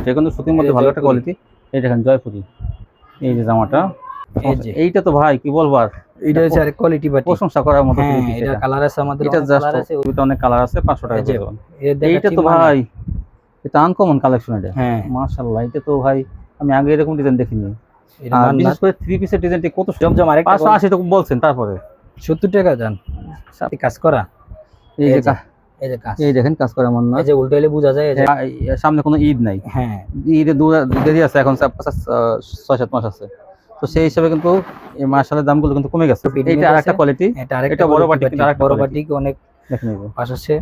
Quality, কিন্তু সুতির মধ্যে ভালো একটা কোয়ালিটি। এই দেখেন জয়পুরি, এই যে জামাটা, এইটা তো ভাই কি বলবো আর, এটা হচ্ছে আরেক কোয়ালিটি বাটি, প্রশংসা করার মতো। এটা কালার আছে আমাদের, এটা জাস্ট এটা অনেক কালার আছে, 500 টাকা করে দেবেন। এইটা তো ভাই এটা আনকমন কালেকশন, এটা মাশাআল্লাহ। এটা তো ভাই আমি আগে এরকম ডিজাইন দেখিনি। আর বিশেষ করে 3 পিসের ডিজাইনটি কত জমজম। আরেকটা 580 তো বলছেন, তারপরে 70 টাকা জান সাথে কাজ করা। এই যে এই যে কাজ, এই দেখেন কাজ করা মন না, এই যে উল্টাইলে বোঝা যায় যে সামনে কোনো ঈদ নাই। হ্যাঁ, ঈদে দেরি আছে, এখন 6-7 মাস আছে। তো সেই হিসাবে কিন্তু এই মাশাআল্লাহ দামগুলো কিন্তু কমে গেছে। এটা আরেকটা কোয়ালিটি, এটা বড় বাটি, কিন্তু আরেকটা বড় বাটি অনেক দেখেন এই পাশ আছে।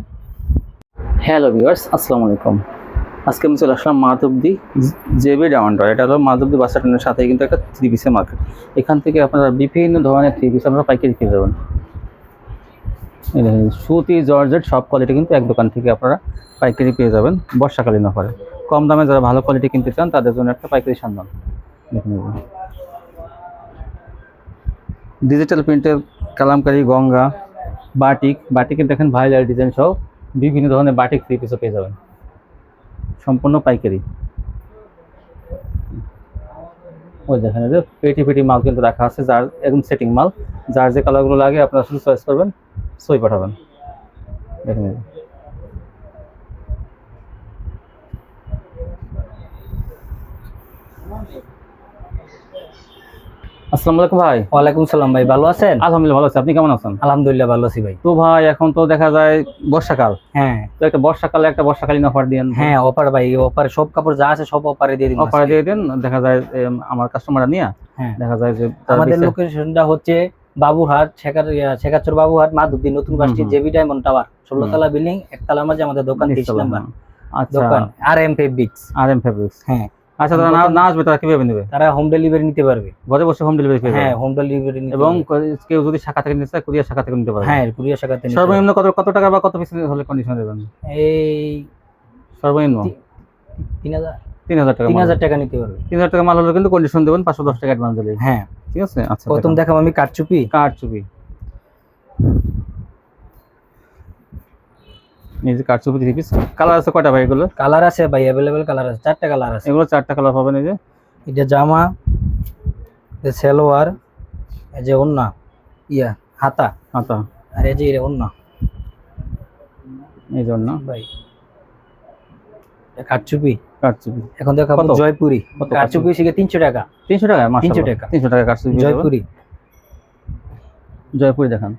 হ্যালো ভিউয়ার্স, আসসালামু আলাইকুম। আজকে আমি চলে আসলাম মাধবদী জেবি ডায়মন্ড। এটা হলো মাধবদী বাস স্ট্যান্ডের সাথে কিন্তু একটা 3 পিসের মার্কেট। এখান থেকে আপনারা বিভিন্ন ধরনের 3 পিস আপনারা পাইকারি পেয়ে যাবেন। সুতি জর্জেট সব কোয়ালিটি কিন্তু এক দোকান থেকে আপনারা পাইকারি পেয়ে যাবেন বর্ষাকালীন অফারে। কম দামে যারা ভালো কোয়ালিটি কিনতে চান তাদের জন্য একটা পাইকারি সন্ধান। দেখুন ডিজিটাল প্রিন্টের কালামকারী, গঙ্গা, বাটিকে দেখেন ভাইলার ডিজাইন সহ বিভিন্ন ধরনের বাটিক 3 পিসও পেয়ে যাবেন সম্পূর্ণ পাইকারি। ওই দেখেন যে পেটি মাল কিন্তু রাখা আছে, যার একদম সেটিং মাল। যার যে কালারগুলো লাগে আপনারা শুধু চয়েস করবেন, সই পাঠাবেন। দেখেন আসসালামু আলাইকুম ভাই। ওয়ালাইকুম সালাম ভাই, ভালো আছেন? আলহামদুলিল্লাহ ভালো আছি, আপনি কেমন আছেন? আলহামদুলিল্লাহ ভালো আছি ভাই। তো ভাই এখন তো দেখা যায় বর্ষাকাল, হ্যাঁ, তো একটা বর্ষাকালে একটা বর্ষাকালীন অফার দিন। হ্যাঁ অফার ভাই, অফার সব কাপড় যা আছে সব অফারে দিয়ে দিন, অফারে দিয়ে দেন। দেখা যায় আমার কাস্টমাররা নিয়ে দেখা যায় যে আমাদের লোকেশনটা হচ্ছে বাবুহাট, শেখাচর বাবুহাট, মাধবদী নতুন বাসটি জেবি ডায়মন্ড টাওয়ার, 16 তলা বিল্ডিং, একতলার মাঝে আমাদের দোকান, 30 নাম্বার দোকান, RM ফেব্রিক্স। হ্যাঁ, আচ্ছা, তারা না আসবে তারা কিভাবে নেবে? তারা হোম ডেলিভারি নিতে পারবে, ঘরে বসে হোম ডেলিভারি পেয়ে যাবে। হ্যাঁ, হোম ডেলিভারি এবং কেউ যদি শাখা থেকে নিতে চায় কুরিয়ার শাখা থেকে নিতে পারবে। হ্যাঁ, কুরিয়ার শাখাতে নিতে। সর্বনিম্ন কত টাকা বা কত পিস হলে কন্ডিশন দেবেন? এই সর্বনিম্ন 3000 টাকা নিতে পারবে। 3000 টাকা মাল হলে কিন্তু কন্ডিশন দেবেন 510 টাকা অ্যাডভান্স দিলে। হ্যাঁ, ঠিক আছে। আচ্ছা, প্রথম দেখাবো আমি কারচুপি। এই যে কারচুপি 3 পিস। কালার আছে কয়টা ভাই এগুলো? কালার আছে ভাই, अवेलेबल কালার আছে, 4টা কালার আছে। এগুলো 4টা কালার পাবেন। এই যে এটা জামা, এই সালোয়ার, এই যে ওন্না, হাতা, আর এই যে এর ওন্না, এই জন্য ভাই কারচুপি। এখন দেখাবো জয়পুরি। কারচুপি শিখে 300 টাকা। 300 টাকা? মাশাআল্লাহ, 300 টাকা কারচুপি জয়পুরি দেখান।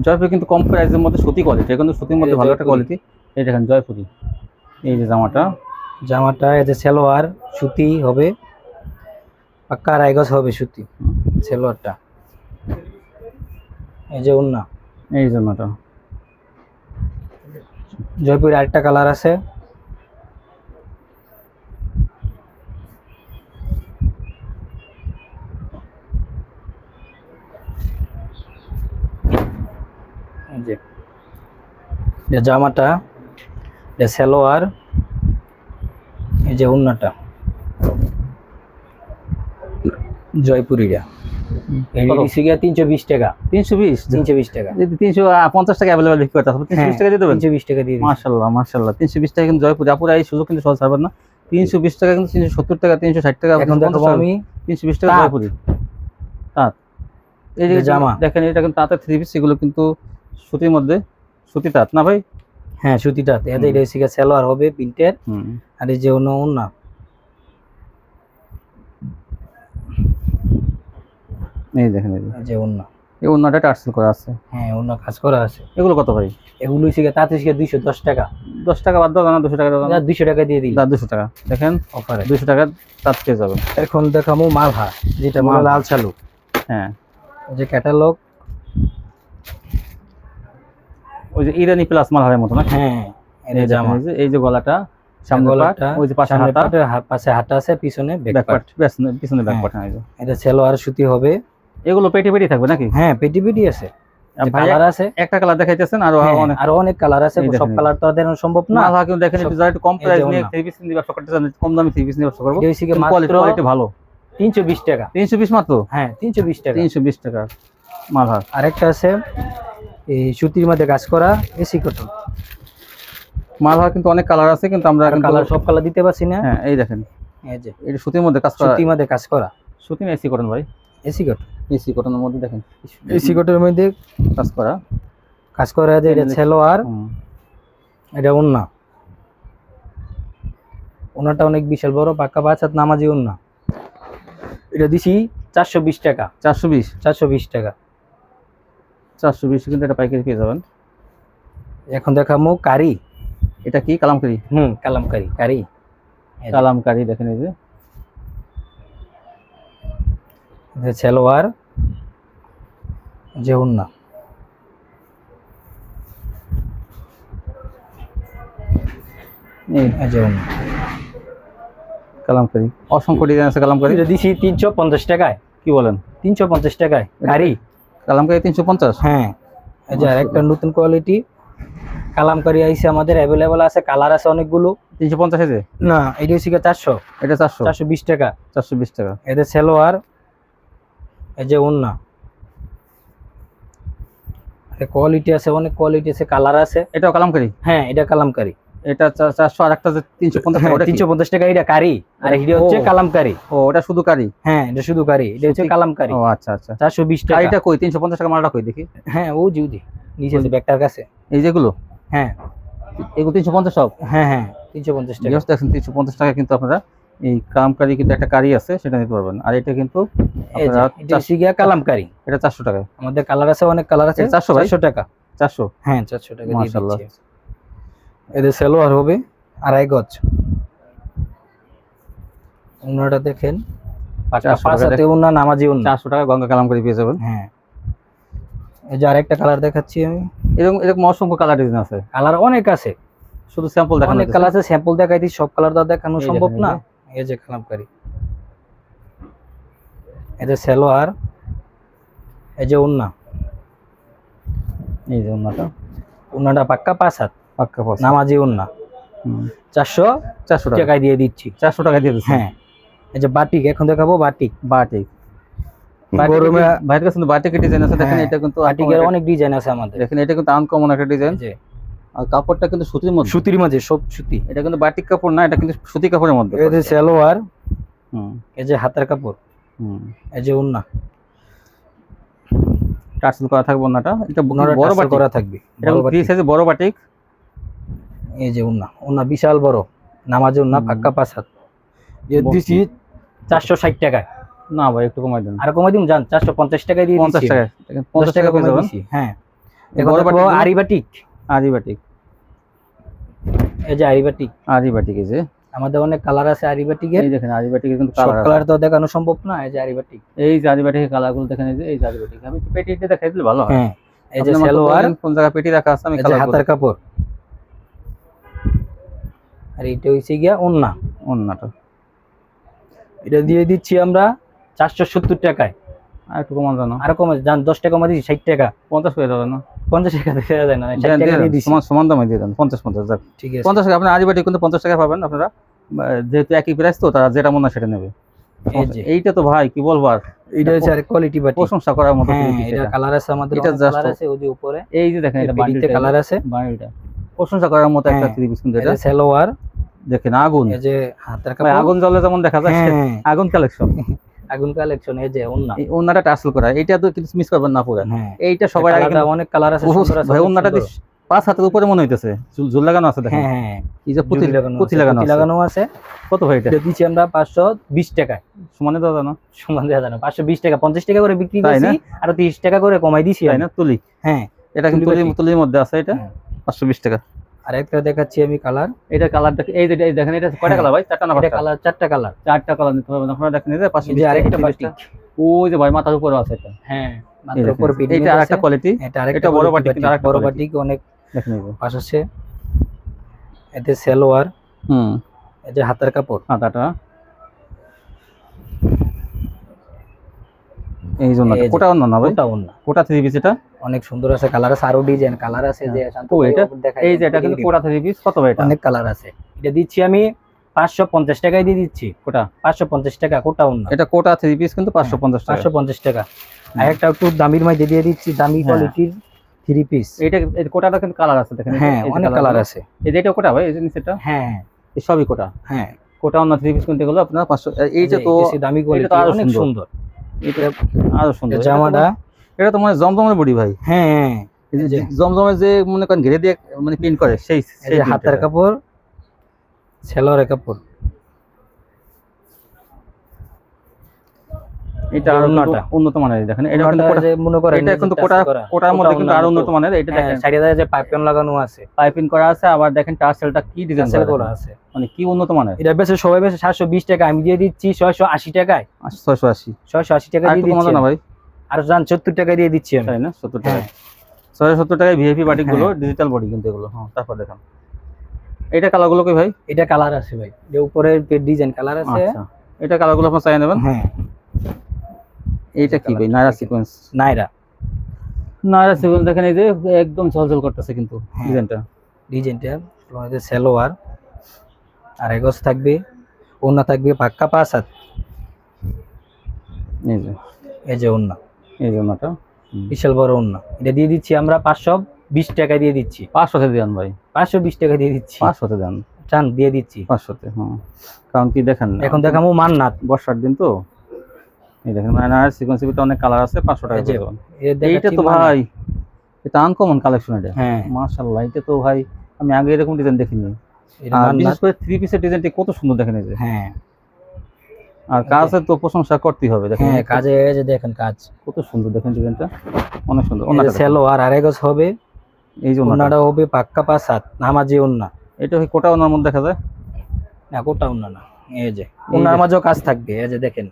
জয়পুরি কিন্তু কম প্রাইসের মধ্যে সুতি কোয়ালিটি, কিন্তু সুতির মধ্যে ভালো একটা কোয়ালিটি। এই দেখেন জয়পুরি, এই যে জামাটা, এই যে সালোয়ার সুতি হবে, পাক্কা আড়াই গজ হবে সুতি সালোয়ারটা। এই যে ওন্না, এই জামাটা জয়পুরি। আরেকটা কালার আছে, এই যে জামাটা, সালোয়ার, এই যে ওন্নাটা জয়পুরিটা। এই 320 টাকা। 320 টাকা। 350 টাকা अवेलेबल বিক্রি করতে হবে, 320 টাকা দিয়ে দেবেন। 320 টাকা দিয়ে দিন। মাশাআল্লাহ 320 টাকা কিন্তু জয়পুরি। আপুরা এই সুযোগ কিন্তু সহজ ছাড়বেন না। 320 টাকা কিন্তু 370 টাকা, 360 টাকা। এখন দেখাবো আমি 320 টাকা জয়পুরি তাঁত। এই যে জামা দেখেন, এটা কিন্তু তাঁতের 3 পিস। এগুলো কিন্তু সুতির মধ্যে, সুতি তাঁত না ভাই? হ্যাঁ, সুতি তাঁত। এটা সালোয়ার হবে প্রিন্টের, আর এই যে ওন্না, এই দেখেন এই যে ওন্না, এই ওন্নাটা টার্সেল করা আছে। হ্যাঁ, ওন্না কাজ করা আছে। এগুলো কত ভাই? এগুলো তাঁতে 210 টাকা। 10 টাকা বাদ দাও না, 200 টাকা দাও না, 200 টাকা দিয়ে দিই। 200 টাকা দেখেন অফারে, 200 টাকা তাঁত পেয়ে যাবেন। এখন দেখাবো মালহা, যেটা বলে লাল শালু। হ্যাঁ, যে ক্যাটালগ, ওই যে ইরানি প্লাস মালহারের মতো না? হ্যাঁ, এই জামা, এই যে গলাটা, সামনে পাট, ওই যে পাশে হাতা, পাশে হাতা আছে, পিছনে ব্যাক পার্ট, পিছনে ব্যাক পার্ট। এটা সালোয়ার সুতি হবে। এগুলো পেটি থাকবে নাকি? হ্যাঁ, পেটি আছে। কালার আছে, একটা কালার দেখাইতেছেন, আরো অনেক কালার আছে। সব কালার তো দেখানো সম্ভব না। মালহা কিন্তু দেখেন একটু কম প্রাইস নিয়ে 3 পিস নিয়ে ব্যবসা করতে চান, কম দামে 3 পিস নিয়ে ব্যবসা করব, কোয়ালিটি ভালো। 320 টাকা। 320 মাত্র? হ্যাঁ, 320 টাকা। 320 টাকা মালহা। আরেকটা আছে এই সুতির মধ্যে কাজ করা, এসি কটন। মালহার কিন্তু অনেক কালার আছে, কিন্তু আমরা কালার সব কালার দিতে পারছি না। হ্যাঁ এই দেখেন, এই যে এটা সুতির মধ্যে কাজ করা, সুতির মধ্যে কাজ করা, সুতি না এসি কটন ভাই? এসি কটন, এসি কটনের মধ্যে দেখেন এসি কটনের মধ্যে কাজ করা, যে এটা সালোয়ার, এটা ওন্না, ওন্নাটা অনেক বিশাল বড়, পাক্কা 5 হাত নামাজি ওন্না। এটা দিছি 420 টাকা। 420 টাকা। 420 কিন্তু এটা পাইকারি পেয়ে যাবেন। এখন দেখামু কারি। এটা কি কালামকারী? কালামকারী, কারি, কালামকারী দেখেন, এই যে সালোয়ার, যে ওন্না, এই যে ওন্না কালামকারী, অসংখ্য ডিজাইন আছে কালামকারী। এটা দিছি 350 টাকায়। কি বলেন? 350 টাকায় কারি, কালামকারী 350? হ্যাঁ। এই যে আরেকটা নতুন কোয়ালিটি কালামকারী আইছে, আমাদের अवेलेबल আছে, কালার আছে অনেকগুলো। 350 এর? না, এটা হচ্ছে 400। এটা 400? 420 টাকা। 420 টাকা। এটা সালোয়ার, এই যে ওন্না, এর কোয়ালিটি আছে, অনেক কোয়ালিটি আছে, কালার আছে। এটাও কালামকারী? হ্যাঁ, এটা কালামকারী। এটা 400, আর একটা যে 350 টাকা, ওটা 350 টাকা। এটা কারি, আর এটা হচ্ছে কালামকারী। ও, ওটা শুধু কারি? হ্যাঁ, এটা শুধু কারি, এটা হচ্ছে কালামকারী। ও আচ্ছা আচ্ছা। 420 টাকা। এটা কই 350 টাকা মালটা কই দেখি? হ্যাঁ, ও জিউদি নিচে যে ব্যাগটার কাছে। এই যেগুলো? হ্যাঁ, এগুলো 350 সব? হ্যাঁ হ্যাঁ, 350 টাকা। জাস্ট দেখেন 350 টাকা কিন্তু আপনারা এই কালামকারী কিন্তু একটা কারি আছে, সেটা নিতে পারবেন। আর এটা কিন্তু আপনারা এটা হচ্ছে গিয়া কালামকারী। এটা 400 টাকা। আমাদের কালার আছে, অনেক কালার আছে। 400 টাকা। 400? হ্যাঁ, 400 টাকা দিয়ে মাশাআল্লাহ। দিচ্ছি। এদের সালোয়ার হবে 2.5 গজ। ওন্নাটা দেখেন, পাঁচটা 5 হাতে ওন্না, নামাজি ওন্না। 400 টাকা গঙ্গা কালামকারী পেয়ে যাবেন। হ্যাঁ, এই যে আরেকটা কালার দেখাচ্ছি আমি। এরকম অসংখ্য কালার ডিজাইন আছে, কালার অনেক আছে, শুধু স্যাম্পল দেখানো। অনেক কালার আছে, স্যাম্পল দেখাই দিই, সব কালার তো দেখানো সম্ভব না। এই যে কালামকারী, এই যে সালোয়ার, এই যে ওন্না, এই যে ওন্নাটা পাক্কা 5 হাত, পাক্কা পাঁচ নামাজি ওন্না। 400 টাকায় দিয়ে দিচ্ছি। 400 টাকা দিয়ে দিচ্ছি। হ্যাঁ, এই যে বাটিক, এখন দেখাবো বাটিক। গরমে বাইরের কাছে বাটিকের ডিজাইন আছে, দেখেন এটা কিন্তু বাটিকের অনেক ডিজাইন আছে আমাদের। দেখেন এটা কিন্তু আনকমন একটা ডিজাইন। আর কাপড়টা কিন্তু সুতির মধ্যে, সব সুতি। এটা কিন্তু বাটিক কাপড় না, এটা কিন্তু সুতি কাপড়ের মধ্যে। এই যে সালোয়ার, এই যে হাতের কাপড়, এই যে ওন্না, টার্সেল করা থাকবে ওন্নাটা। এটা বড় বাটিক করা থাকবে, এটা ফ্রি সাইজে বড় বাটিক। এই যে ওন্না বিশাল বড়, নামাজ ওন্না, পাক্কা 5 হাত। এর দিছি 460 টাকা। না ভাই, একটু কমাই দেন। আর কমাই দিন, জান 450 টাকা দিয়ে দিচ্ছি। 50 টাকা কমাই দিছি। হ্যাঁ, এখন দেখো আরি বাটিক। এই যে আরি বাটিক, এই যে আমাদের অনেক কালার আছে আরি বাটিকের। এই দেখেন আরি বাটিকের কিন্তু কালার আছে, কালার তো দেখানো সম্ভব না। এই যে আরি বাটিক, এই যে আরি বাটিকের কালারগুলো দেখেন। এই যে আরি বাটিক, আমি একটু পেটিতে দেখাই দিলে ভালো হয়। হ্যাঁ, এই যে সালোয়ার, কোন জায়গা পেটি রাখা আছে, আমি কালার হাতের কাপড়। আর এটা হইছে গিয়া ওন্নাটা, এটা দিয়ে দিচ্ছি আমরা 470 টাকায়। আর একটু কমান জানো, আর কমে জান 10 টাকা কমা দিছি, 60 টাকা। 50 করে দাও না, 50 টাকা দেওয়া যায় না, 60 টাকা দিয়ে দিছি। সমান দামে দিয়ে দেন, 50 যাক, ঠিক আছে। 50 টাকা আপনি আরি বাটিক কিন্তু 50 টাকা পাবেন আপনারা, যেহেতু একই প্রাইস তো, তারা যেটা মনে হয় সেটা নেবে। এইটা তো ভাই কি বলবো, আর এটা হচ্ছে আর কোয়ালিটি বাটি, প্রশংসা করার মতো। এটা কালার আছে আমাদের, এটা কালার আছে ওই যে উপরে, এই যে দেখেন এটা বান্ডিলতে কালার আছে, বান্ডিলটা প্রশংসা করার মতো একটা থ্রি পিস। কিন্তু এটা সালোয়ার, দেখেন আগুন, এই যে হাতের কাপড়, আগুন জ্বলে যেমন দেখা যায়, আগুন কালেকশন। এই যে ওন্না, এই ওন্নাটা টার্সেল করা, এটা তো কিছু মিস করবেন না পুরো। এইটা সবার আগে অনেক কালার আছে, সুন্দর আছে ভাই। ওন্নাটা 5 হাতের উপরে মনে হইতেছে, ঝুল লাগানো আছে দেখেন। এই যে পুঁতি লাগানো আছে। কত ভাই এটা? দিচ্ছি আমরা 520 টাকায়। সমানে দাও জানো, সমান দেওয়া জানো, 520 টাকা, 50 টাকা করে বিক্রি করছি, আর 30 টাকা করে কমাই দিছি, তাই না? তুলি, হ্যাঁ, এটা কিন্তু তুলির মধ্যে আছে, এটা 520 টাকা। আর একটা দেখাচ্ছি আমি কালার, এটা কালারটা এই যে দেখেন, এটা কয়টা কালার ভাই? 4টা না 5টা? কালার 4টা কালার, 4টা কালার নিতে পারবেন আপনারা। দেখেন এই যে 520 আরেকটা বাটিক, ওই যে ভাই মাথার উপরে আছে এটা। হ্যাঁ, মাথার উপরে পিটি, এটা আরেকটা কোয়ালিটি, এটা বড় বাটিক, কিন্তু আরেকটা বড় বাটিক অনেক। দেখেন এই পাশ আছে, এতে সালোয়ার, এই যে হাতের কাপড়, হাতাটা এই জন্য কোটা ওন্না না ভাই, কোটা থ্রি পিস। এটা অনেক সুন্দর আছে, কালার আছে, আরো ডিজাইন কালার আছে। যে ও এটা, এই যে এটা কিন্তু কোটা থ্রি পিস। কত ভাই এটা? অনেক কালার আছে। এটা দিচ্ছি আমি 550 টাকায় দিয়ে দিচ্ছি। কোটা 550 টাকা, কোটা ওন্না। এটা কোটা থ্রি পিস কিন্তু 550 টাকা। 550 টাকা। আর একটা একটু দামির মধ্যে দিয়ে দিচ্ছি, দামি কোয়ালিটির 3 পিস। এটা কোটাটা কিন্তু কালার আছে দেখেন, হ্যাঁ অনেক কালার আছে। এই যে এটা কোটা ভাই, এই যে নিচেটা, হ্যাঁ এই সবই কোটা। হ্যাঁ কোটা অন্য 3 পিস কিনতে গেলে আপনার 500। এইটা তো বেশি দামি কোয়ালিটি, অনেক সুন্দর। এটা আরো সুন্দর জামাটা, এটা তো মানে জমজমের বডি ভাই। হ্যাঁ এই যে জমজমের যে মনে করেন ঘিরে দিয়ে মানে প্রিন্ট করে সেই হাতের কাপড়, সেলোয়ারের কাপড়। এটা আরো উন্নত মানের দেখেন, এটা কিন্তু মনে করেন এটা কিন্তু কোটার মধ্যে কিন্তু আরো উন্নত মানের। এটা দেখেন সাইডে যে পাইপিং লাগানো আছে, পাইপিং করা আছে, আবার দেখেন টার্সেলটা কি ডিজাইন করা আছে, মানে কি উন্নত মানের। এটা বেশি সবাই বেশি 720 টাকা, আমি দিয়ে দিচ্ছি 680 টাকায়। 680 টাকা দিয়ে দিচ্ছি না ভাই, আর জান 70 টাকা দিয়ে দিচ্ছি আমি, তাই না? 70 টাকা, 670 টাকায় ভিআইপি বাটিক গুলো, ডিজিটাল বডি কিন্তু এগুলো। হ্যাঁ, তারপর দেখেন এটা কালার গুলো কি ভাই? এটা কালার আছে ভাই, এর উপরে ডিজাইন কালার আছে। আচ্ছা, এটা কালার গুলো আপনি চাই নেবেন। হ্যাঁ, এইটা কি ভাই? নাইরা সিকোয়েন্স। নাইরা সিকোয়েন্স দেখেন, এই যে একদম ঝলঝল করতেছে কিন্তু ডিজাইনটা আমাদের সালোয়ার আর এগস থাকবে, ওন্না থাকবে পাক্কা 5 হাত। এই যে ওন্না, এই যে ওন্নাটা বিশাল বড় ওন্না। এটা দিয়ে দিচ্ছি আমরা 520 টাকা দিয়ে দিচ্ছি। 500 তে দেন ভাই, 520 টাকা দিয়ে দিচ্ছি। 500 তে দেন, চান দিয়ে দিচ্ছি 500 তে। হ্যাঁ, কারণ কি দেখেন এখন দেখামু মান্নাত বর্ষার দিন তো। এই দেখেন নাইরা সিকোয়েন্স ভিতরে অনেক কালার আছে, 500 টাকা দেবেন। এইটা তো ভাই এটা আনকমন কালেকশন এটা। হ্যাঁ মাশাআল্লাহ, এটা তো ভাই আমি আগে এরকম ডিজাইন দেখিনি। বিশেষ করে 3 পিসের ডিজাইনটি কত সুন্দর দেখেন এই যে। হ্যাঁ, আর কাজে তো প্রশংসা করতেই হবে দেখেন। হ্যাঁ, কাজে এই যে দেখেন কাজ কত সুন্দর দেখেন, ডিজাইনটা অনেক সুন্দর। ওন্নাটা সালোয়ার আর এগস হবে, এই যে ওন্নাটা হবে পাক্কা 5 হাত নামাজি ওন্না। এটা কি কোটা ওন্নার মধ্যে দেখা যায়? না, কোটা ওন্না না। এই যে ওন্নার মাঝেও কাজ থাকবে, এই যে দেখেন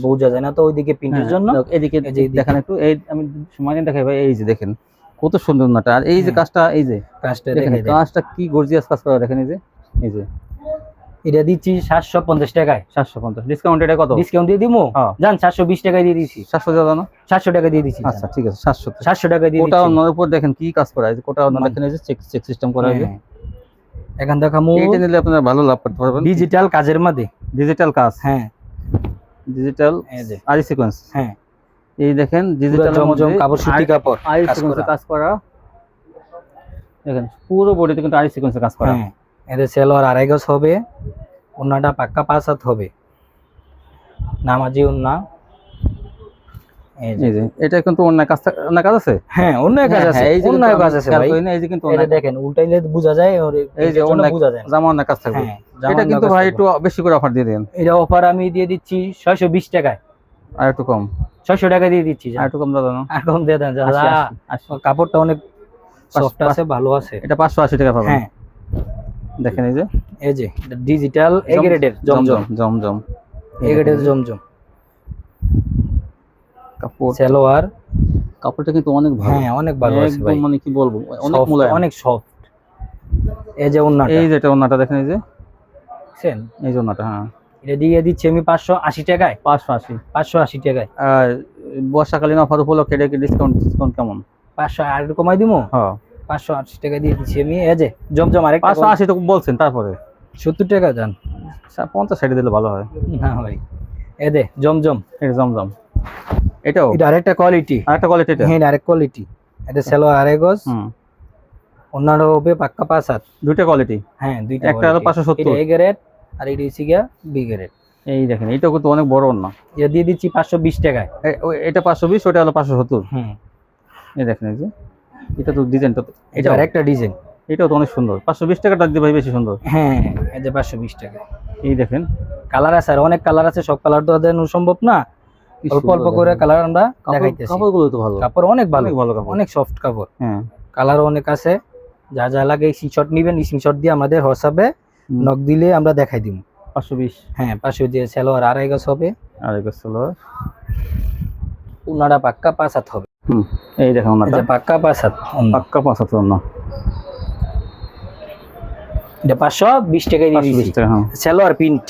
বোঝা যায় না তো ওইদিকে প্রিন্টের জন্য। এদিকে দেখেন একটু, এই আমি সময় দেখাই ভাই, এই যে দেখেন কত সুন্দর ওন্নাটা। আর এই যে কাজটা, এই যে কাজটা দেখেন, কাজটা কি গর্জিয়াস কাজ করা দেখেন। এই যে এটা দিচ্ছি 750 টাকায়। 750 ডিসকাউন্ট। এটা কত ডিসকাউন্ট দিয়ে দিমু? জান 720 টাকায় দিয়ে দিছি। 700 দাও না? 700 টাকা দিয়ে দিছি। আচ্ছা ঠিক আছে, 700 টাকা দিয়ে দিছি। কোটা ওন্নার উপর দেখেন কি কাজ করা আছে। কোটা ওন্না দেখেন, এই যে চেক সিস্টেম করা আছে। এখন দেখামু, এটা নিলে আপনারা ভালো লাভ করতে পারবেন। ডিজিটাল কাজের মধ্যে, ডিজিটাল কাজ। হ্যাঁ, ডিজিটাল আরি সিকোয়েন্স। হ্যাঁ, এই দেখেন ডিজিটাল জমজম কাপড়, সুতি কাপড়, আরি সিকোয়েন্সে কাজ করা। দেখেন পুরো বডিতে কিন্তু আরি সিকোয়েন্সে কাজ করা। হ্যাঁ, এদের সালোয়ার আড়াই গজ হবে, ওন্নাটা পাক্কা 5 হাত হবে নামাজি ওন্না। এই যে এটা কিন্তু অন্য কাজ আছে। হ্যাঁ, অন্য কাজ আছে, অন্য কাজ আছে ভাই। এই যে কিন্তু এটা দেখেন উল্টাইলে বোঝা যায়, এই যে অন্য বোঝা যায়, জামা অন্য কাজ থাকবে। এটা কিন্তু ভাই একটু বেশি করে অফার দিয়ে দেন। এটা অফার আমি দিয়ে দিচ্ছি 620 টাকায়। আর একটু কম, 600 টাকা দিয়ে দিচ্ছি। আর একটু কম দাও না? আর কম দিয়ে দেন, কাপড়টা অনেক সফট আছে, ভালো আছে। এটা 580 টাকা পাবেন। হ্যাঁ, দেখেন এই যে এটা ডিজিটাল এ গ্রেডের জমজম এ গ্রেডের জমজম কাপড়। সালোয়ার কাপড়টা কিন্তু অনেক ভালো। হ্যাঁ, অনেক ভালো আছে ভাই, মানে কি বলবো, অনেক মোলায়েম, অনেক সফট। এই যে ওন্নাটা, এই যে এটা ওন্নাটা দেখেন, এই যে সেন এই যে ওন্নাটা। হ্যাঁ, এটা দিয়ে দিচ্ছি আমি 580 টাকায়। 580 টাকায়। আর বর্ষাকালীন অফার উপলক্ষে এটা কি ডিসকাউন্ট কেমন? 500 আর কমাই দিমু। হ্যাঁ, 580 টাকা দিয়ে দিচ্ছি আমি। এই যে জমজম আরেকটা 580 তো বলছেন, তারপরে 70 টাকা জান, 50-60 দিলে ভালো হয়। না ভাই, এই যে জমজম, এটা জমজম। এটাও এটা আরেকটা কোয়ালিটি, এটা। হ্যাঁ, আরেক কোয়ালিটি। এটা সালোয়ার আড়াই গজ, ওন্নাটা হবে পাক্কা 5 হাত। দুইটা কোয়ালিটি। হ্যাঁ, দুইটা। একটা হলো 570, এটা এ গ্রেড আর এটা হচ্ছে গিয়া বি গ্রেড। এই দেখেন এটা কিন্তু অনেক বড় ওন্না। এটা দিয়ে দিচ্ছি 520 টাকায়। এটা 520, ওটা হলো 570। এই দেখেন, এই যে এটা তো ডিজাইনটা, এটা আরেকটা ডিজাইন, এটাও তো অনেক সুন্দর। 520 টাকা দাম দিয়ে ভাই বেশি সুন্দর। হ্যাঁ, এই যে 520 টাকা। এই দেখেন কালার আছে, আর অনেক কালার আছে, সব কালার তো দেখানো সম্ভব না, অল্প অল্প করে কালার আমরা দেখাইতেছি। কাপড়গুলো তো ভালো, কাপড় অনেক ভালো, কাপড় অনেক সফট কাপড়। হ্যাঁ, কালারও অনেক আছে। যা যা লাগে স্ক্রিনশট নেবেন, স্ক্রিনশট দিয়ে আমাদের হোয়াটসঅ্যাপে নক দিলে আমরা দেখাই দিব। 520। হ্যাঁ, 500 দিয়ে সালোয়ার আড়াই গজ হবে, আড়াই গজ সালোয়ার, ওন্নাটা পাক্কা 5 হাত হবে। এই দেখেন ওন্নাটা পাক্কা 5 হাত, পাক্কা 5 হাত ওন্না। এটা 520 টাকা দিয়ে দিচ্ছি। হ্যাঁ, সালোয়ার প্রিন্ট,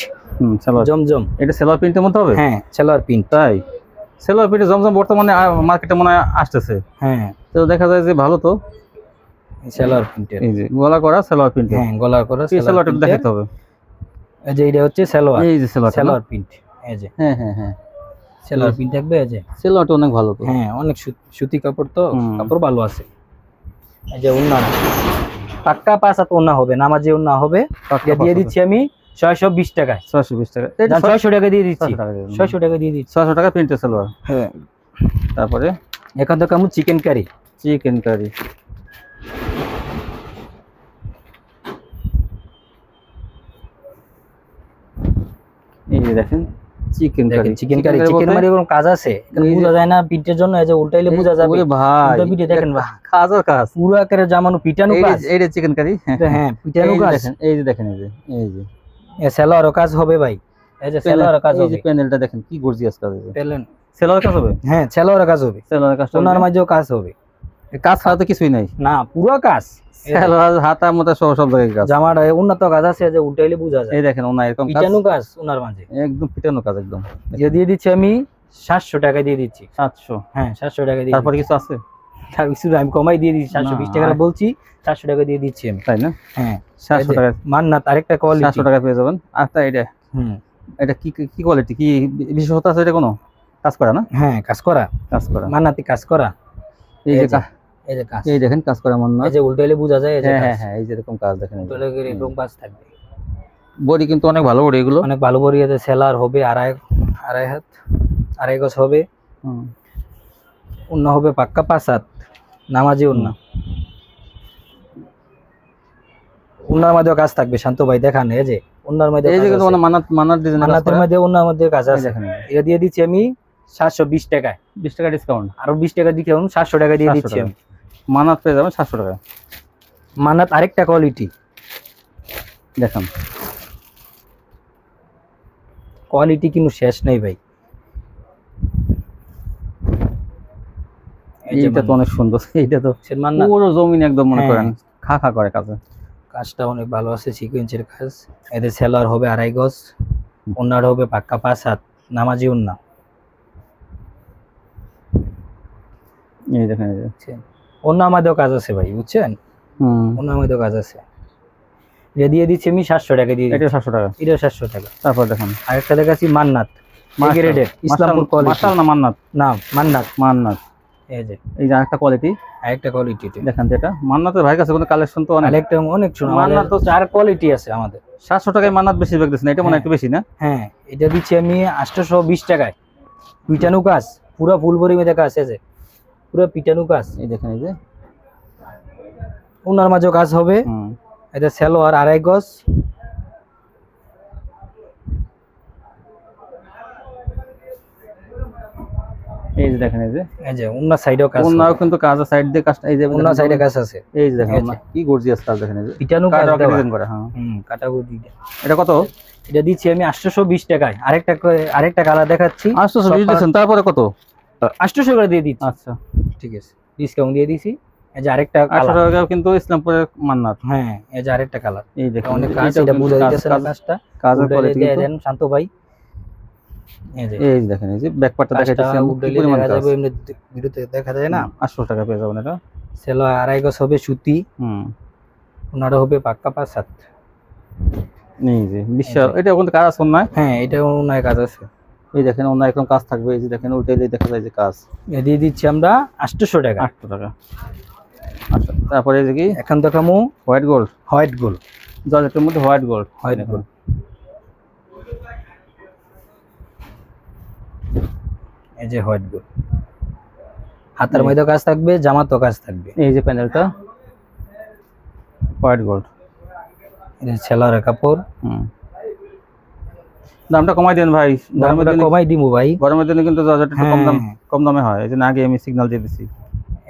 সালোয়ার জমজম। এটা সালোয়ার প্রিন্টের মধ্যে হবে? হ্যাঁ, সালোয়ার প্রিন্ট। তাই সালোয়ার প্রিন্টে জমজম বর্তমানে মার্কেটে মনে হয় আসতেছে। হ্যাঁ, তো দেখা যায় যে ভালো তো সালোয়ার প্রিন্টের। এই যে গলা করা সালোয়ার প্রিন্ট। হ্যাঁ, গলা করা সালোয়ারটা দেখাতে হবে। এই যে এটা হচ্ছে সালোয়ার, এই যে সালোয়ার প্রিন্ট। এই যে হ্যাঁ সালোয়ার প্রিন্ট থাকবে। এই যে সালোয়ারটা অনেক ভালো তো। হ্যাঁ, অনেক সুতি কাপড় তো, কাপড় ভালো আছে। এই যে ওন্না পাক্কা 5 হাত ওন্না হবে, নামাজি ওন্না হবে। এটা দিয়ে দিচ্ছি আমি 620 টাকায়। 620 টাকা, 600 টাকা দিয়ে দিচ্ছি, 600 টাকা দিয়ে দিচ্ছি, 600 টাকা প্রিন্টেড সালোয়ার। হ্যাঁ। তারপরে এখন তো কামু চিকেন কারি। চিকেন কারি, এই যে দেখেন chicken curry. Chicken curry, chicken curry কোনো কাজ আছে এখানে বোঝা যায় না পিঠের জন্য, এই যে উল্টাইলে বোঝা যাবে। ওরে ভাই উল্টা পিঠে দেখেন ভাই, কাজের কাজ পুরো আকারে জামানো পিটানো কাজ। এই যে চিকেন কারি, হ্যাঁ পিটানো কাজ। দেখেন এই যে দেখেন এই যে এ সেলোয়ারও কাজ হবে ভাই, এই যে সেলোয়ারও কাজ হবে। এই যে প্যানেলটা দেখেন কি গর্জিয়াস কাজ আছে। প্যানেল সেলোয়ার কাজ হবে, হ্যাঁ সেলোয়ারও কাজ হবে, সেলোয়ার কাজ ওনার মাঝেও কাজ হবে। কাজ ছাড়া তো কিছুই নাই, না পুরো কাজ। সেলোয়ার হাতা মোটা সব জায়গায় কাজ। জামার উন্নত কাজ আছে, যে উল্টাইলে বোঝা যায়। এই দেখেন ওনা এরকম কাজ, পিটানো কাজ ওনার মাঝে, একদম পিটানো কাজ একদম। যে দিয়ে দিচ্ছি আমি 700 টাকা দিয়ে দিচ্ছি। 700, হ্যাঁ 700 টাকা দিয়ে। তারপর কিছু আছে? তার কিছু আমি কমাই দিয়ে দিচ্ছি, 720 টাকা বলছি, 700 টাকা দিয়ে দিচ্ছি আমি, তাই না? হ্যাঁ 700 টাকা মান্নাত আরেকটা কোয়ালিটি 700 টাকা পেয়ে যাবেন। আচ্ছা এটা এটা কি কি কোয়ালিটি, কি বিশেষতা আছে? এটা কোনো কাজ করা না? হ্যাঁ কাজ করা, কাজ করা, মান্নাতি কাজ করা। এই যে এই যে কাজ, এই দেখেন কাজ করা মান্নাত, এই যে উল্টাইলে বোঝা যায়। এই যে হ্যাঁ হ্যাঁ এই যে এরকম কাজ দেখেন, উল্টাইলে এরকম কাজ থাকবে। বডি কিন্তু অনেক ভালো বডি, এগুলো অনেক ভালো বডি আছে। সেলার হবে আড়াই হাত, আড়াই গজ হবে। ওন্না হবে পাক্কা 5 হাত, নামাজি ওন্না। ওন্নার মধ্যেও কাজ থাকবে শান্ত ভাই, দেখান এই যে ওন্নার মধ্যে এই যে কিন্তু মান্নাত ডিজাইন, মান্নাতের মধ্যে ওন্নার মধ্যে কাজ আছে। এটা দিয়ে দিচ্ছি আমি 720 টাকায়, 20 টাকা ডিসকাউন্ট, আরো 20 টাকা দিকে 700 টাকা দিয়ে দিচ্ছি আমি। মান্নাত পেয়ে যাবেন 700 টাকা। মান্নাত আরেকটা কোয়ালিটি দেখেন, কোয়ালিটি কিন্তু শেষ নেই ভাই। এইটা তো অনেক সুন্দর, এইটা তো মান্নাত পুরো জমিন একদম মনে করেন খা খা করে কাজে, কাজটা অনেক ভালো আছে, সিকোয়েন্সের কাজ। এদের সেলার হবে আড়াই গজ, ওন্নার হবে পাক্কা 5 হাত, নামাজি ওন্না। এই দেখেন ওন্নার মধ্যেও কাজ আছে ভাই, বুঝছেন? ওন্নার মধ্যেও কাজ আছে। এটা দিয়ে দিচ্ছি আমি 700 টাকা দিয়ে। এটা 700 টাকা, এটা 700 টাকা। তারপর দেখেন আরেকটা দেখাচ্ছি মান্নাত, গ্রেডের ইসলামপুর কোয়ালিটি। মাশাল না মান্নাত, না মান্নাত, মান্নাত। এই যে এই যে আরেকটা কোয়ালিটি, আরেকটা কোয়ালিটি দেখেন যেটা মান্নাতের ভাই কাছে কোনো কালেকশন তো অনেক, আরেকটা অনেক সুন্দর। মান্নাত তো 4 কোয়ালিটি আছে আমাদের। 700 টাকায় মান্নাত বেশি দেখতেছেন, এটা মনে একটু বেশি না? হ্যাঁ এটা দিচ্ছি আমি 820 টাকায়, পিটানো কাজ, পুরো ফুল ভরি মেয়ে কাজ আছে, পুরো পিটানো কাজ। এই দেখেন এই যে ওনার মাঝেও কাজ হবে। এটা সেলোয়ার আড়াই গজ, এই যে দেখেন এই যে ওনার সাইডেও কাজ, ওনারও কিন্তু কাজ আছে, সাইড দিয়ে কাজ, এই যে ওনার সাইডে কাজ আছে। এই যে দেখেন কি গর্জিয়াস কাজ দেখেন, এই যে পিটানো কাজ ডিজাইন করা। হ্যাঁ কাটাকুটি। এটা কত? এটা দিচ্ছি আমি 820 টাকায়। আরেকটা কালার দেখাচ্ছি। 820 দিয়েছেন, তারপরে কত? 800 করে দিয়ে দিচ্ছি। আচ্ছা ঠিক আছে, ডিসকাউন্ট দিয়ে দিছি। এই যে আরেকটা 800 টাকা কিন্তু ইসলামপুরের মান্নাত। হ্যাঁ এই যে আরেকটা কালার, এই দেখেন অনেক কাজ, এটা বুঝা যাচ্ছে না কাজটা, কাজের কোয়ালিটি দিয়ে দেন শান্ত ভাই। এই যে দেখেন এই যে ব্যাক পার্টটা দেখাইতেছি আমি, কি পরিমাণ কাজ যাবে এমনি ভিডিওতে দেখা যায় না। 800 টাকা পেয়ে যাবেন এটা। সেলো আড়াই গজ হবে সুতি, ওনারও হবে পাক্কা 5 হাত। এই যে বিশাল, এটা কিন্তু কাজ আছে না? হ্যাঁ এটা ওনার কাজ আছে। এই দেখেন ওনার একদম কাজ থাকবে, এই যে দেখেন ওইটাই দেখা যায় যে কাজ। এ দিয়ে দিচ্ছি আমরা 800 টাকা। 800 টাকা। আচ্ছা তারপরে এই যে কি এখন দেখামু হোয়াইট গোল্ড, হোয়াইট গোল্ড, জর্জেটের মধ্যে হোয়াইট গোল্ড, হোয়াইট গোল্ড। এই যে হোয়াইট গোল্ড, হাতের মধ্যে কাজ থাকবে, জামাতেও কাজ থাকবে। এই যে প্যানেলটা হোয়াইট গোল্ড, এই যে সেলারের কাপড়। দামটা কমাই দেন ভাই, দামটা কমাই দিমু ভাই। গরমের দিনে কিন্তু জর্জেট কম দামে হয়, এই যে আগে আমি সিগন্যাল দিয়ে দিছি।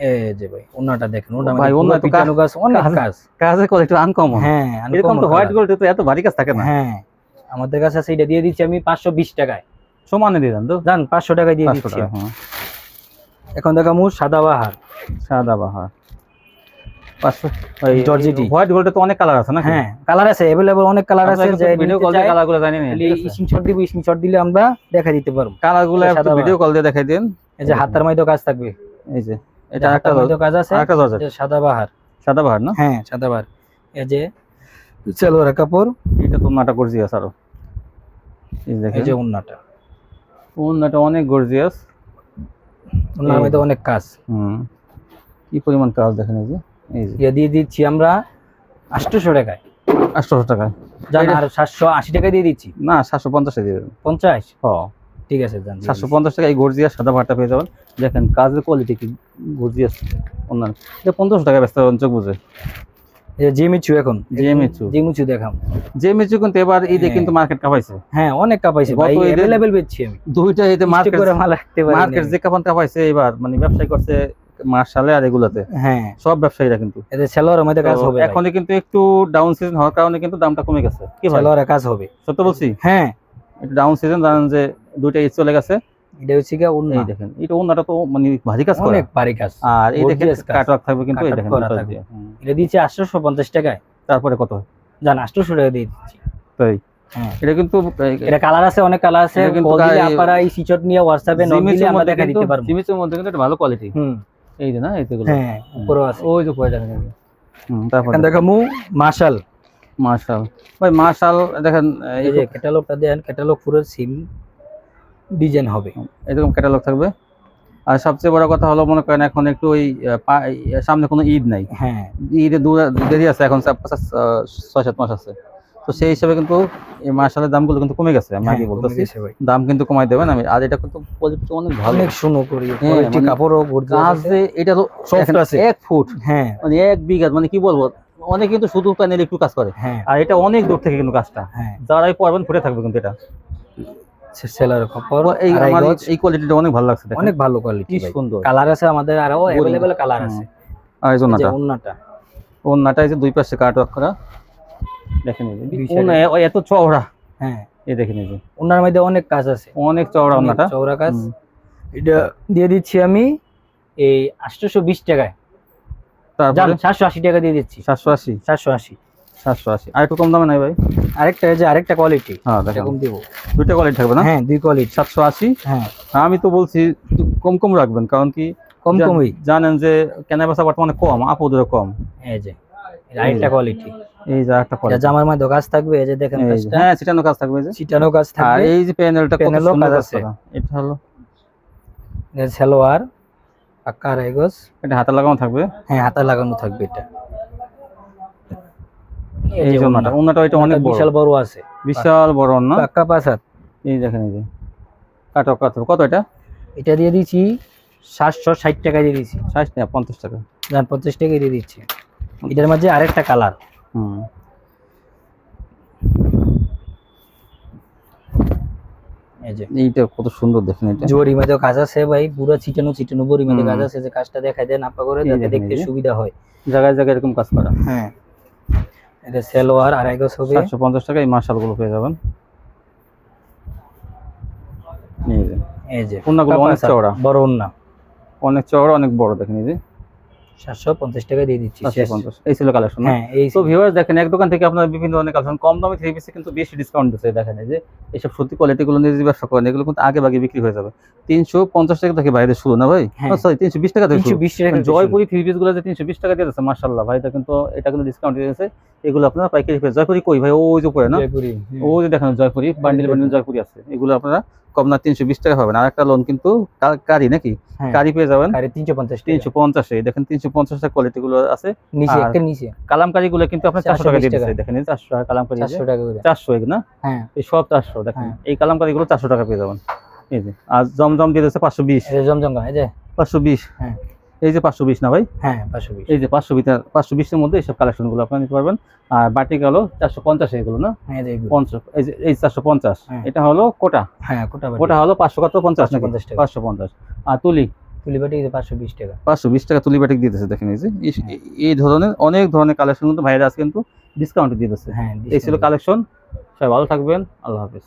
এই যে ভাই ওনাটা দেখেন, ওটা ভাই ওনা তো পিটানো কাজ, অনেক কাজ, কাজের কোয়ালিটি আনকমন। হ্যাঁ এরকম তো হোয়াইট গোল্ড তো এত ভারী কাজ থাকে না। হ্যাঁ আমাদের কাছে আছে, এটা দিয়ে দিচ্ছি আমি 520 টাকায়। সমানে দিয়ে দেন তো, জান 500 টাকায় দিয়ে দিচ্ছি। এখন দেখামু সাদাবাহার, সাদাবাহার 500। ওই জর্জেটি হোয়াইট গোল্ডে তো অনেক কালার আছে না? হ্যাঁ কালার আছে, अवेलेबल অনেক কালার আছে। যে ভিডিও কল দিয়ে কালারগুলো জানি না, স্ক্রিনশট দিব, স্ক্রিনশট দিলে আমরা দেখাই দিতে পারবো কালারগুলো। একটু ভিডিও কল দিয়ে দেখাই দেন। এই যে হাতের মধ্যে কাজ থাকবে, এই যে এটা একটা কাজ আছে, একটা জর্জেট, সাদাবাহার। সাদাবাহার না? হ্যাঁ সাদাবাহার। এই যে সেলোয়ার কাপড়, এটা তো ওন্নাটা গর্জিয়াস আরো। এই দেখেন এই যে ওন্নাটা, ওন্নাটা অনেক গর্জিয়াস, ওন্নার মধ্যে অনেক কাজ। কি পরিমাণ কাজ দেখেন, এই যে এটা দিয়ে দিচ্ছি আমরা 800 টাকায়। 800 টাকায় জান, আর 780 টাকা দিয়ে দিচ্ছি। না 750 দিয়ে দেবেন। 50? হ্যাঁ ঠিক আছে জান, 750 টাকা এই গর্জিয়াস সাদা পাটটা পেয়ে যাবেন। দেখেন কাজের কোয়ালিটি কি গর্জিয়াস। অন্যান্য এটা 1500 টাকা ব্যস্ত চোখ বুঝে। এই জিমিচু, এখন জিমিচু দেখাম। জিমিচু কিন্তু এবার ঈদে কিন্তু মার্কেট কাপাইছে। হ্যাঁ অনেক কাপাইছে ভাই, अवेलेबल বেচছি আমি দুইটা ঈদে মার্কেট করে মাল রাখতে পারি। মার্কেট যে কাপাইছে এবার মানে ব্যবসায় করছে মার্শালে আর এগুলাতে। হ্যাঁ সব ব্যবসায়ীরা কিন্তু এতে সেলরের মধ্যে কাজ হবে। এখন কিন্তু একটু ডাউন সিজন হওয়ার কারণে কিন্তু দামটা কমে গেছে। কি ভাই সেলরের কাজ হবে, সত্য বলছি? হ্যাঁ একটু ডাউন সিজন, জানেন যে দুইটা ঈদ চলে গেছে। এটা হচ্ছে কি ওন্না, এই দেখেন এটা ওন্নাটা তো মানে ভারী কাজ করে, অনেক ভারী কাজ। আর এই দেখেন কাটওয়ার্ক থাকবে কিন্তু এই দেখেন এটা দিয়েছি 850 টাকায়। তারপরে কত জান 800 টাকা দিয়ে দিচ্ছি। তাই হ্যাঁ এটা কিন্তু এটা কালার আছে, অনেক কালার আছে। কল দিলে আপনারা এই সিচট নিয়ে WhatsApp এ নক দিলে আমরা দেখা দিতে পারবো। জিমিচের মধ্যে কিন্তু এটা ভালো কোয়ালিটি। এই যে না এইগুলো, হ্যাঁ উপরে আছে, ওই যে পয়সা দেখেন। তারপর এখন দেখামু মার্শাল। ভাই মার্শাল দেখেন এই যে ক্যাটালগটা দেন, ক্যাটালগ পুরো সিম ডিজাইন হবে, এরকম ক্যাটালগ থাকবে। আর সবচেয়ে বড় কথা হলো মনে করেন এখন একটু ওই সামনে কোনো ঈদ নাই, হ্যাঁ ঈদে দেরি আছে, এখন 6-7 মাস আছে। তো সেই হিসাবে কিন্তু এই মার্শালের দামগুলো কিন্তু কমে গেছে। আমি আগে বলতেছি দাম কিন্তু কমাই দেবেন। আমি আর এটা কিন্তু কোয়ালিটি অনেক ভালো, অনেক সুন্দর করি কোয়ালিটি, কাপড়ও গর্জিয়াস আছে। এটা তো সফট আছে, 1 ফুট, হ্যাঁ মানে 1 বিঘা, মানে কি বলবো, অনেক কিন্তু শুধু প্যানেল একটু কাজ করে। হ্যাঁ আর এটা অনেক দূর থেকে কিন্তু কাজটা, হ্যাঁ যারাই পরবেন ফুটে থাকবে কিন্তু এটা সেলার কাপড়। এই আমার এই কোয়ালিটিটা অনেক ভালো লাগছে, অনেক ভালো কোয়ালিটি, কি সুন্দর কালার আছে আমাদের, আরো अवेलेबल কালার আছে। আর এই জন্যটা ওন্নাটা এই যে দুই পাশে কাটওয়ার্ক করা, দেখেন এই যে ওন্না এত চওড়া। হ্যাঁ এই দেখেন এই যে ওন্নার মধ্যে অনেক কাজ আছে, অনেক চওড়া ওন্নাটা, চওড়া কাজ। এটা দিয়ে দিচ্ছি আমি এই 820 টাকায়। তারপরে 780 টাকা দিয়ে দিচ্ছি। 780 আর একটু কম দামে নাই ভাই? আরেকটা এই যে আরেকটা কোয়ালিটি, হ্যাঁ এরকম দিব। দুইটা কোয়ালিটি থাকবে না? হ্যাঁ দুই কোয়ালিটি 780। হ্যাঁ আমি তো বলছি কম রাখবেন, কারণ কি কমই জানেন যে কেনাবেচা বর্তমানে কম, আপুদের কম। এই যে আরেকটা কোয়ালিটি, এই যে একটা কোয়ালিটি, জামার মধ্যে কাজ থাকবে। এই যে দেখেন কাজটা, হ্যাঁ সিটানো কাজ থাকবে, এই যে সিটানো কাজ থাকবে। আর এই যে প্যানেলটা কত সুন্দর কাজ আছে। এটা হলো এই সালোয়ার পাক্কা রাইগস, এটা হাতে লাগানো থাকবে। হ্যাঁ হাতে লাগানো থাকবে এটা। এই যে ওন্নাটা এটা অনেক বড়, বিশাল বড় আছে, বিশাল বড় ওন্না, পাক্কা পাসাত। এই দেখেন এই যে কাটওয়ার্ক কত এটা? এটা দিয়ে দিয়েছি 760 টাকা দিয়ে দিয়েছি। 60 না 50 টাকা, জান 50 টাকা দিয়ে দিচ্ছি। এটার মাঝে আরেকটা কালার, এই যে এইটা কত সুন্দর দেখেন। এটা জরি মধ্যে কাজ আছে ভাই, পুরো চিটানো বড়ি মধ্যে কাজ আছে। যে কাজটা দেখাই দেন আপা করে, যাতে দেখতে সুবিধা হয়। জায়গায় এরকম কাজ করা। হ্যাঁ এটা সালোয়ার আড়াইগজ হবে, 750 টাকা এই মার্শালগুলো পেয়ে যাবেন। এই যে ওন্নাগুলো অনেক চওড়া, বড় ওন্না, অনেক চওড়া, অনেক বড়। দেখেন এই যে 750 টাকা দিয়ে দিচ্ছি। 750 এই ছিল কালেকশন। হ্যাঁ এই তো ভিউয়ার্স দেখেন, এক দোকান থেকে আপনারা বিভিন্ন ধরনের কালেকশন কম দামে 3 পিসে কিন্তু বেশি ডিসকাউন্ট দিচ্ছে। দেখেন এই যে এইসব সত্যি কোয়ালিটিগুলো নিয়ে যদি ব্যবসা করেন, এগুলো কিন্তু আগে বিক্রি হয়ে যাবে। 350 টাকা থেকে বাইরে শুরু না ভাই, সরি 320 টাকা থেকে শুরু। 320 টাকা জয়পুরি 3 পিসগুলো যে 320 টাকা দিয়ে দিচ্ছে, মাশাআল্লাহ ভাই, এটা কিন্তু ডিসকাউন্ট দিয়েছে। এগুলো আপনারা পাইকারি পেয়ে। জয়পুরি কই ভাই? ওই যে পড়ে না, ওই যে দেখেন জয়পুরি বান্ডিল জয়পুরি আছে। এগুলো আপনারা কম না 320 টাকা পাবেন। আর একটা লোন কিন্তু কারি নাকি কারি পেয়ে যাবেন 350 দেখেন 350 টাকা কোয়ালিটি গুলো আছে। নিচে একটা নিচে কালামকারী গুলো কিন্তু আপনার 400 টাকা দিয়ে দিচ্ছে। দেখেন 400 টাকা কালামকারী, 400 টাকা করে, 400 না? হ্যাঁ এই সব 400। দেখেন এই কালামকারী গুলো 400 টাকা পেয়ে যাবেন। এই যে আর জমজম দিয়ে দিচ্ছে 520। এই জমজম এই যে 520, হ্যাঁ এই যে 520 না ভাই? হ্যাঁ 520, এই যে 520 এর মধ্যে এইসব কালেকশন গুলো আপনারা নিতে পারবেন। আর বাটিক হলো 450 এগুলো না? হ্যাঁ এই 50, এই 450 এটা হলো কোটা। হ্যাঁ কোটা হলো 500 কত 50 নাকি? 550। আর তুলি বাটিক 520 টাকা, 520 টাকা তুলি বাটিক দিয়ে দিচ্ছে। দেখেন এই যে এই ধরনের অনেক ধরনের কালেকশন কিন্তু ভাইরা আজকে কিন্তু ডিসকাউন্ট দিয়ে দিচ্ছে। হ্যাঁ এই ছিল কালেকশন। সবাই ভালো থাকবেন, আল্লাহ হাফেজ।